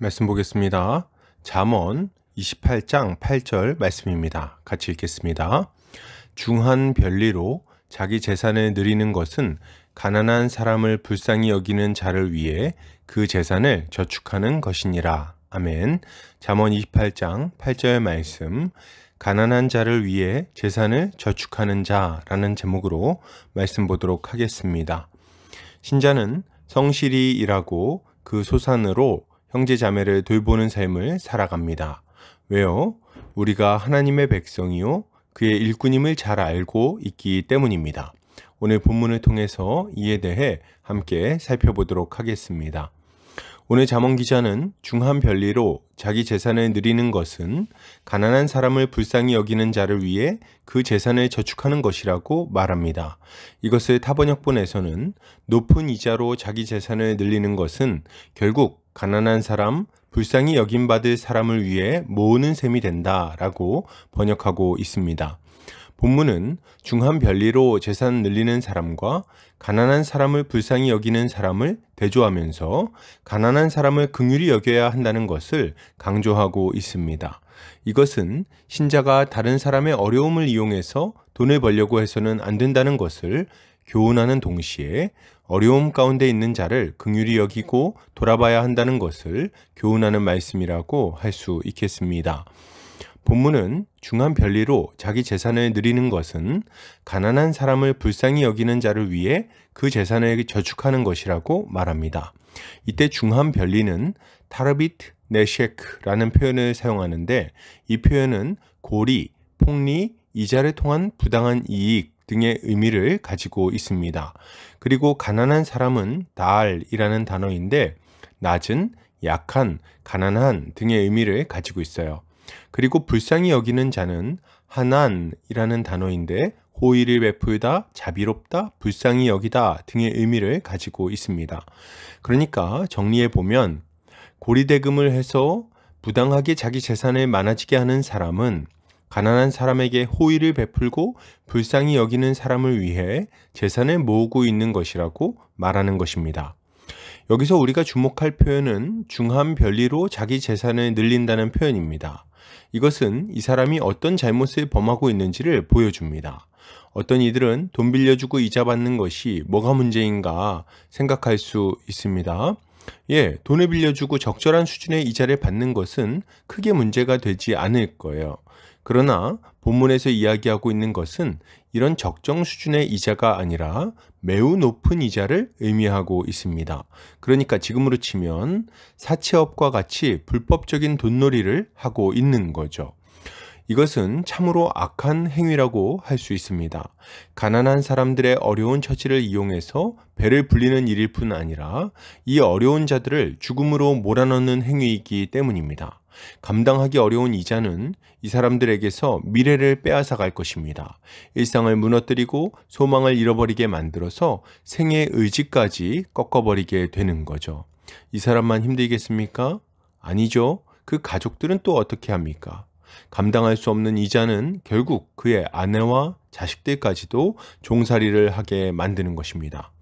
말씀 보겠습니다. 잠언 28장 8절 말씀입니다. 같이 읽겠습니다. 중한 별리로 자기 재산을 누리는 것은 가난한 사람을 불쌍히 여기는 자를 위해 그 재산을 저축하는 것이니라. 아멘. 잠언 28장 8절 말씀, 가난한 자를 위해 재산을 저축하는 자라는 제목으로 말씀 보도록 하겠습니다. 신자는 성실히 일하고 그 소산으로 형제 자매를 돌보는 삶을 살아갑니다. 왜요? 우리가 하나님의 백성이요 그의 일꾼임을 잘 알고 있기 때문입니다. 오늘 본문을 통해서 이에 대해 함께 살펴보도록 하겠습니다. 오늘 잠언 기자는 중한 별리로 자기 재산을 누리는 것은 가난한 사람을 불쌍히 여기는 자를 위해 그 재산을 저축하는 것이라고 말합니다. 이것을 타번역본에서는 높은 이자로 자기 재산을 늘리는 것은 결국 가난한 사람, 불쌍히 여김받을 사람을 위해 모으는 셈이 된다라고 번역하고 있습니다. 본문은 중한 별리로 재산 늘리는 사람과 가난한 사람을 불쌍히 여기는 사람을 대조하면서 가난한 사람을 긍휼히 여겨야 한다는 것을 강조하고 있습니다. 이것은 신자가 다른 사람의 어려움을 이용해서 돈을 벌려고 해서는 안 된다는 것을 교훈하는 동시에 어려움 가운데 있는 자를 긍휼히 여기고 돌아봐야 한다는 것을 교훈하는 말씀이라고 할 수 있겠습니다. 본문은 중한 별리로 자기 재산을 누리는 것은 가난한 사람을 불쌍히 여기는 자를 위해 그 재산을 저축하는 것이라고 말합니다. 이때 중한 별리는 타르비트 네셰크라는 표현을 사용하는데 이 표현은 고리, 폭리, 이자를 통한 부당한 이익 등의 의미를 가지고 있습니다. 그리고 가난한 사람은 달이라는 단어인데 낮은, 약한, 가난한 등의 의미를 가지고 있어요. 그리고 불쌍히 여기는 자는 하난이라는 단어인데 호의를 베풀다, 자비롭다, 불쌍히 여기다 등의 의미를 가지고 있습니다. 그러니까 정리해 보면 고리대금을 해서 부당하게 자기 재산을 많아지게 하는 사람은 가난한 사람에게 호의를 베풀고 불쌍히 여기는 사람을 위해 재산을 모으고 있는 것이라고 말하는 것입니다. 여기서 우리가 주목할 표현은 중한 별리로 자기 재산을 늘린다는 표현입니다. 이것은 이 사람이 어떤 잘못을 범하고 있는지를 보여줍니다. 어떤 이들은 돈 빌려주고 이자 받는 것이 뭐가 문제인가 생각할 수 있습니다. 돈을 빌려주고 적절한 수준의 이자를 받는 것은 크게 문제가 되지 않을 거예요. 그러나 본문에서 이야기하고 있는 것은 이런 적정 수준의 이자가 아니라 매우 높은 이자를 의미하고 있습니다. 그러니까 지금으로 치면 사채업과 같이 불법적인 돈놀이를 하고 있는 거죠. 이것은 참으로 악한 행위라고 할 수 있습니다. 가난한 사람들의 어려운 처지를 이용해서 배를 불리는 일일 뿐 아니라 이 어려운 자들을 죽음으로 몰아넣는 행위이기 때문입니다. 감당하기 어려운 이자는 이 사람들에게서 미래를 빼앗아 갈 것입니다. 일상을 무너뜨리고 소망을 잃어버리게 만들어서 생의 의지까지 꺾어버리게 되는 거죠. 이 사람만 힘들겠습니까? 아니죠. 그 가족들은 또 어떻게 합니까? 감당할 수 없는 이자는 결국 그의 아내와 자식들까지도 종살이를 하게 만드는 것입니다.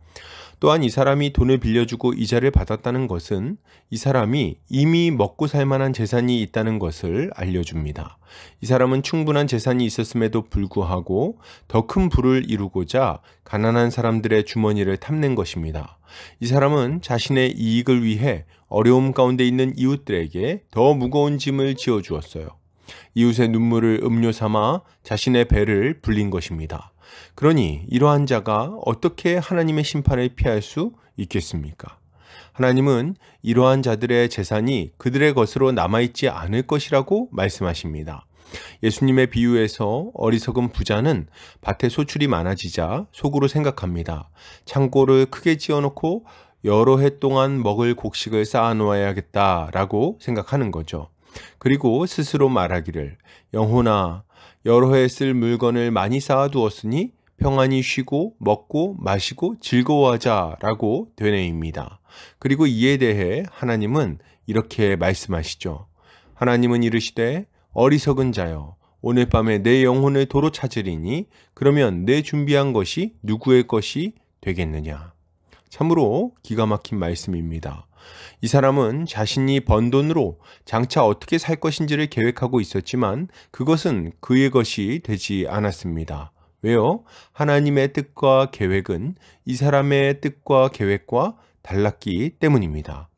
또한 이 사람이 돈을 빌려주고 이자를 받았다는 것은 이 사람이 이미 먹고 살 만한 재산이 있다는 것을 알려줍니다. 이 사람은 충분한 재산이 있었음에도 불구하고 더 큰 부를 이루고자 가난한 사람들의 주머니를 탐낸 것입니다. 이 사람은 자신의 이익을 위해 어려움 가운데 있는 이웃들에게 더 무거운 짐을 지어주었어요. 이웃의 눈물을 음료 삼아 자신의 배를 불린 것입니다. 그러니 이러한 자가 어떻게 하나님의 심판을 피할 수 있겠습니까? 하나님은 이러한 자들의 재산이 그들의 것으로 남아있지 않을 것이라고 말씀하십니다. 예수님의 비유에서 어리석은 부자는 밭에 소출이 많아지자 속으로 생각합니다. 창고를 크게 지어놓고 여러 해 동안 먹을 곡식을 쌓아놓아야겠다라고 생각하는 거죠. 그리고 스스로 말하기를 영혼아 여러 해 쓸 물건을 많이 쌓아두었으니 평안히 쉬고 먹고 마시고 즐거워하자라고 되뇌입니다. 그리고 이에 대해 하나님은 이렇게 말씀하시죠. 하나님은 이르시되 어리석은 자여 오늘 밤에 내 영혼을 도로 찾으리니 그러면 내 준비한 것이 누구의 것이 되겠느냐. 참으로 기가 막힌 말씀입니다. 이 사람은 자신이 번 돈으로 장차 어떻게 살 것인지를 계획하고 있었지만 그것은 그의 것이 되지 않았습니다. 왜요? 하나님의 뜻과 계획은 이 사람의 뜻과 계획과 달랐기 때문입니다.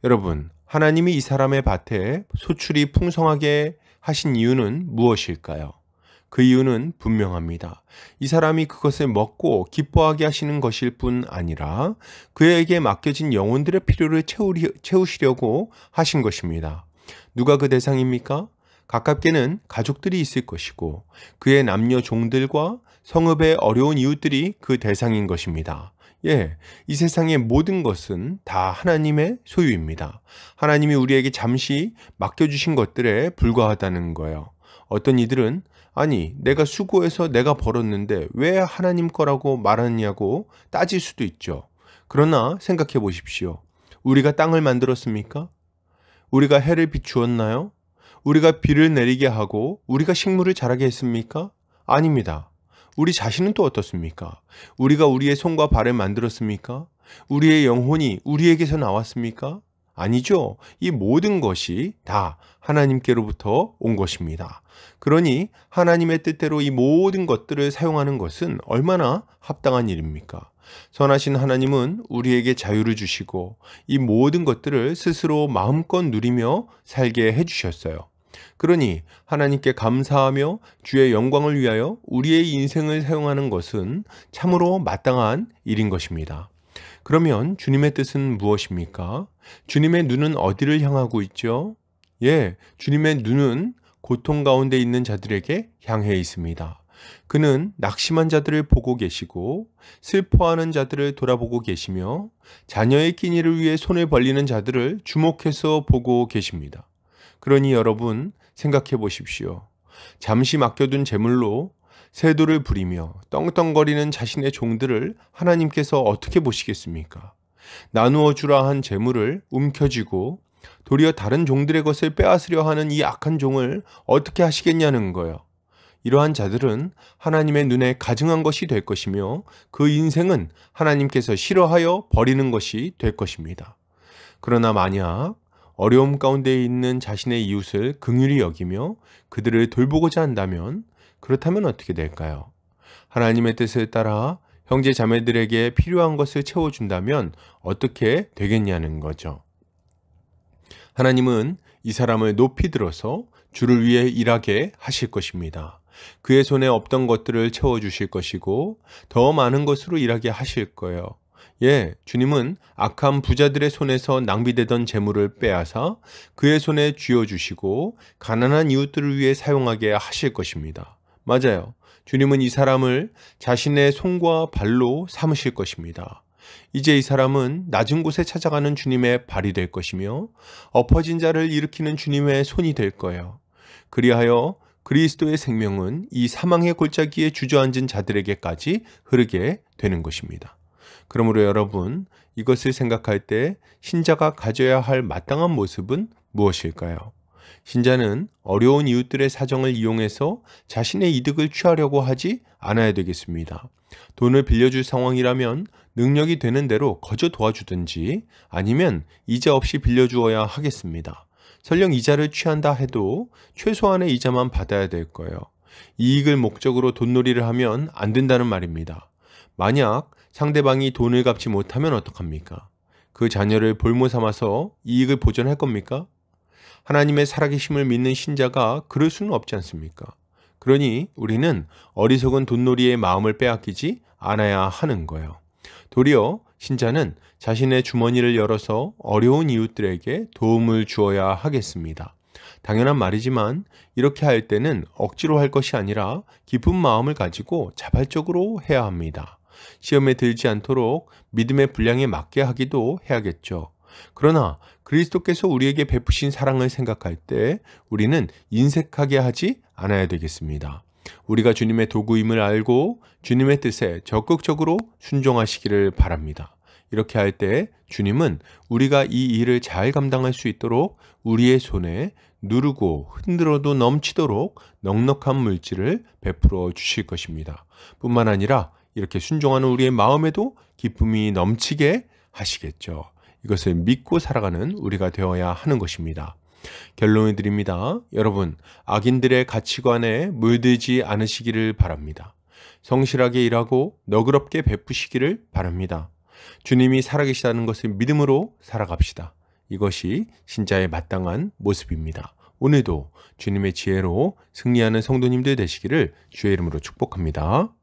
여러분, 하나님이 이 사람의 밭에 소출이 풍성하게 하신 이유는 무엇일까요? 그 이유는 분명합니다. 이 사람이 그것을 먹고 기뻐하게 하시는 것일 뿐 아니라 그에게 맡겨진 영혼들의 필요를 채우시려고 하신 것입니다. 누가 그 대상입니까? 가깝게는 가족들이 있을 것이고 그의 남녀 종들과 성읍의 어려운 이웃들이 그 대상인 것입니다. 이 세상의 모든 것은 다 하나님의 소유입니다. 하나님이 우리에게 잠시 맡겨주신 것들에 불과하다는 거예요. 어떤 이들은 아니, 내가 수고해서 내가 벌었는데 왜 하나님 거라고 말하느냐고 따질 수도 있죠. 그러나 생각해 보십시오. 우리가 땅을 만들었습니까? 우리가 해를 비추었나요? 우리가 비를 내리게 하고 우리가 식물을 자라게 했습니까? 아닙니다. 우리 자신은 또 어떻습니까? 우리가 우리의 손과 발을 만들었습니까? 우리의 영혼이 우리에게서 나왔습니까? 아니죠. 이 모든 것이 다 하나님께로부터 온 것입니다. 그러니 하나님의 뜻대로 이 모든 것들을 사용하는 것은 얼마나 합당한 일입니까? 선하신 하나님은 우리에게 자유를 주시고 이 모든 것들을 스스로 마음껏 누리며 살게 해주셨어요. 그러니 하나님께 감사하며 주의 영광을 위하여 우리의 인생을 사용하는 것은 참으로 마땅한 일인 것입니다. 그러면 주님의 뜻은 무엇입니까? 주님의 눈은 어디를 향하고 있죠? 주님의 눈은 고통 가운데 있는 자들에게 향해 있습니다. 그는 낙심한 자들을 보고 계시고 슬퍼하는 자들을 돌아보고 계시며 자녀의 끼니를 위해 손을 벌리는 자들을 주목해서 보고 계십니다. 그러니 여러분 생각해 보십시오. 잠시 맡겨둔 재물로 세도를 부리며 떵떵거리는 자신의 종들을 하나님께서 어떻게 보시겠습니까? 나누어 주라 한 재물을 움켜쥐고 도리어 다른 종들의 것을 빼앗으려 하는 이 악한 종을 어떻게 하시겠냐는 거예요. 이러한 자들은 하나님의 눈에 가증한 것이 될 것이며 그 인생은 하나님께서 싫어하여 버리는 것이 될 것입니다. 그러나 만약 어려움 가운데 있는 자신의 이웃을 긍휼히 여기며 그들을 돌보고자 한다면 그렇다면 어떻게 될까요? 하나님의 뜻을 따라 형제 자매들에게 필요한 것을 채워준다면 어떻게 되겠냐는 거죠. 하나님은 이 사람을 높이 들어서 주를 위해 일하게 하실 것입니다. 그의 손에 없던 것들을 채워주실 것이고 더 많은 것으로 일하게 하실 거예요. 주님은 악한 부자들의 손에서 낭비되던 재물을 빼앗아 그의 손에 쥐어주시고 가난한 이웃들을 위해 사용하게 하실 것입니다. 맞아요. 주님은 이 사람을 자신의 손과 발로 삼으실 것입니다. 이제 이 사람은 낮은 곳에 찾아가는 주님의 발이 될 것이며 엎어진 자를 일으키는 주님의 손이 될 거예요. 그리하여 그리스도의 생명은 이 사망의 골짜기에 주저앉은 자들에게까지 흐르게 되는 것입니다. 그러므로 여러분, 이것을 생각할 때 신자가 가져야 할 마땅한 모습은 무엇일까요? 신자는 어려운 이웃들의 사정을 이용해서 자신의 이득을 취하려고 하지 않아야 되겠습니다. 돈을 빌려줄 상황이라면 능력이 되는 대로 거저 도와주든지 아니면 이자 없이 빌려주어야 하겠습니다. 설령 이자를 취한다 해도 최소한의 이자만 받아야 될 거예요. 이익을 목적으로 돈놀이를 하면 안 된다는 말입니다. 만약 상대방이 돈을 갚지 못하면 어떡합니까? 그 자녀를 볼모 삼아서 이익을 보전할 겁니까? 하나님의 살아계심을 믿는 신자가 그럴 수는 없지 않습니까? 그러니 우리는 어리석은 돈놀이의 마음을 빼앗기지 않아야 하는 거예요. 도리어 신자는 자신의 주머니를 열어서 어려운 이웃들에게 도움을 주어야 하겠습니다. 당연한 말이지만 이렇게 할 때는 억지로 할 것이 아니라 깊은 마음을 가지고 자발적으로 해야 합니다. 시험에 들지 않도록 믿음의 분량에 맞게 하기도 해야겠죠. 그러나 그리스도께서 우리에게 베푸신 사랑을 생각할 때 우리는 인색하게 하지 않아야 되겠습니다. 우리가 주님의 도구임을 알고 주님의 뜻에 적극적으로 순종하시기를 바랍니다. 이렇게 할 때 주님은 우리가 이 일을 잘 감당할 수 있도록 우리의 손에 누르고 흔들어도 넘치도록 넉넉한 물질을 베풀어 주실 것입니다. 뿐만 아니라 이렇게 순종하는 우리의 마음에도 기쁨이 넘치게 하시겠죠. 이것을 믿고 살아가는 우리가 되어야 하는 것입니다. 결론을 드립니다. 여러분, 악인들의 가치관에 물들지 않으시기를 바랍니다. 성실하게 일하고 너그럽게 베푸시기를 바랍니다. 주님이 살아계시다는 것을 믿음으로 살아갑시다. 이것이 신자의 마땅한 모습입니다. 오늘도 주님의 지혜로 승리하는 성도님들 되시기를 주의 이름으로 축복합니다.